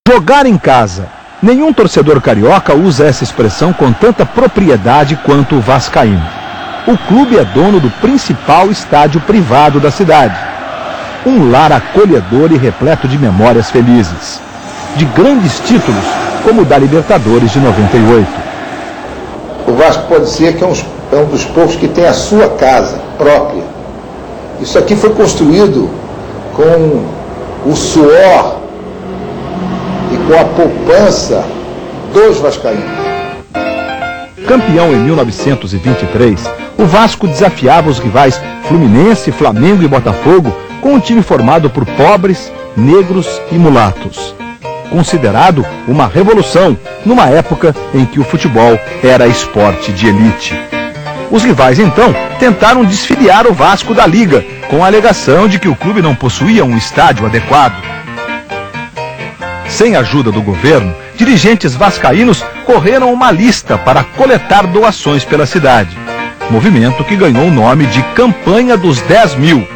Jogar em casa. Nenhum torcedor carioca usa essa expressão com tanta propriedade quanto o vascaíno. O clube é dono do principal estádio privado da cidade. Um lar acolhedor e repleto de memórias felizes. De grandes títulos, como o da Libertadores de 98. O Vasco pode ser que é um dos poucos que tem a sua casa própria. Isso aqui foi construído com o suor e com a poupança dos vascaínos. Campeão em 1923, o Vasco desafiava os rivais Fluminense, Flamengo e Botafogo com um time formado por pobres, negros e mulatos. Considerado uma revolução numa época em que o futebol era esporte de elite. Os rivais, então, tentaram desfiliar o Vasco da Liga, com a alegação de que o clube não possuía um estádio adequado. Sem a ajuda do governo, dirigentes vascaínos correram uma lista para coletar doações pela cidade. Movimento que ganhou o nome de Campanha dos 10 mil.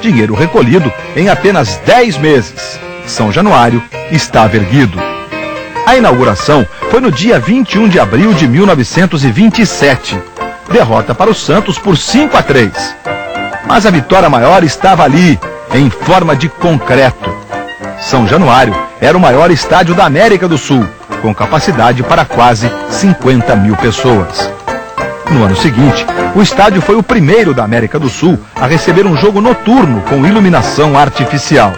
Dinheiro recolhido em apenas 10 meses. São Januário estava erguido. A inauguração foi no dia 21 de abril de 1927. Derrota para o Santos por 5-3. Mas a vitória maior estava ali, em forma de concreto. São Januário era o maior estádio da América do Sul, com capacidade para quase 50 mil pessoas. No ano seguinte, o estádio foi o primeiro da América do Sul a receber um jogo noturno com iluminação artificial.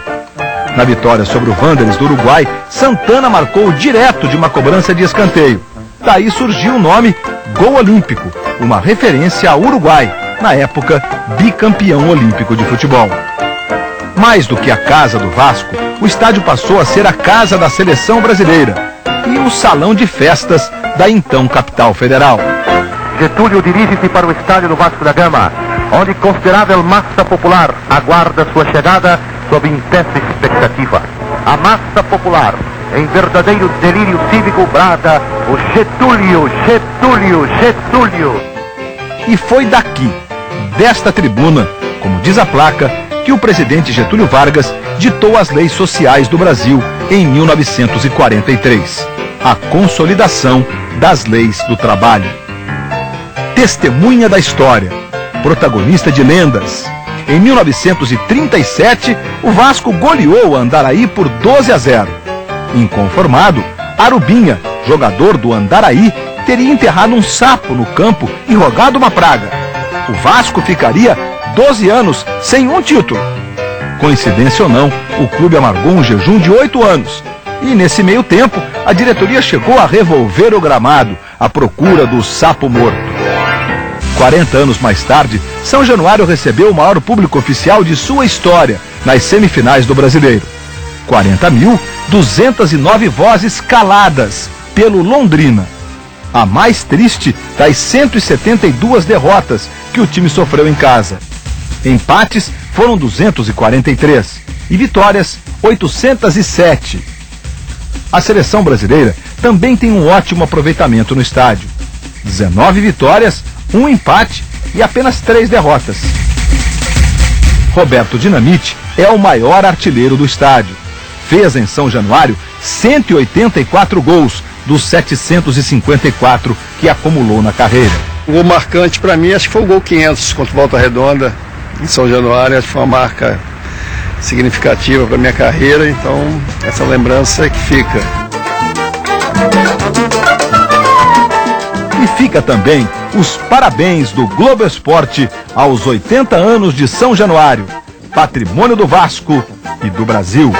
Na vitória sobre o Wanderers do Uruguai, Santana marcou direto de uma cobrança de escanteio. Daí surgiu o nome Gol Olímpico, uma referência ao Uruguai, na época bicampeão olímpico de futebol. Mais do que a casa do Vasco, o estádio passou a ser a casa da seleção brasileira e o salão de festas da então capital federal. Getúlio dirige-se para o estádio do Vasco da Gama, onde considerável massa popular aguarda sua chegada sob intensa expectativa. A massa popular, em verdadeiro delírio cívico, brada o Getúlio, Getúlio, Getúlio. E foi daqui, desta tribuna, como diz a placa, que o presidente Getúlio Vargas ditou as leis sociais do Brasil em 1943. A consolidação das leis do trabalho. Testemunha da história, protagonista de lendas. Em 1937, o Vasco goleou o Andaraí por 12-0. Inconformado, Arubinha, jogador do Andaraí, teria enterrado um sapo no campo e rogado uma praga. O Vasco ficaria 12 anos sem um título. Coincidência ou não, o clube amargou um jejum de 8 anos. E nesse meio tempo, a diretoria chegou a revolver o gramado à procura do sapo morto. 40 anos mais tarde, São Januário recebeu o maior público oficial de sua história nas semifinais do Brasileiro. 40.209 vozes caladas pelo Londrina. A mais triste das 172 derrotas que o time sofreu em casa. Empates foram 243 e vitórias 807. A seleção brasileira também tem um ótimo aproveitamento no estádio. 19 vitórias, 1 empate e apenas 3 derrotas. Roberto Dinamite é o maior artilheiro do estádio. Fez em São Januário 184 gols dos 754 que acumulou na carreira. O gol marcante para mim, acho que foi o gol 500 contra o Volta Redonda em São Januário. Acho que foi uma marca significativa para minha carreira, então essa lembrança é que fica. E fica também os parabéns do Globo Esporte aos 80 anos de São Januário, patrimônio do Vasco e do Brasil.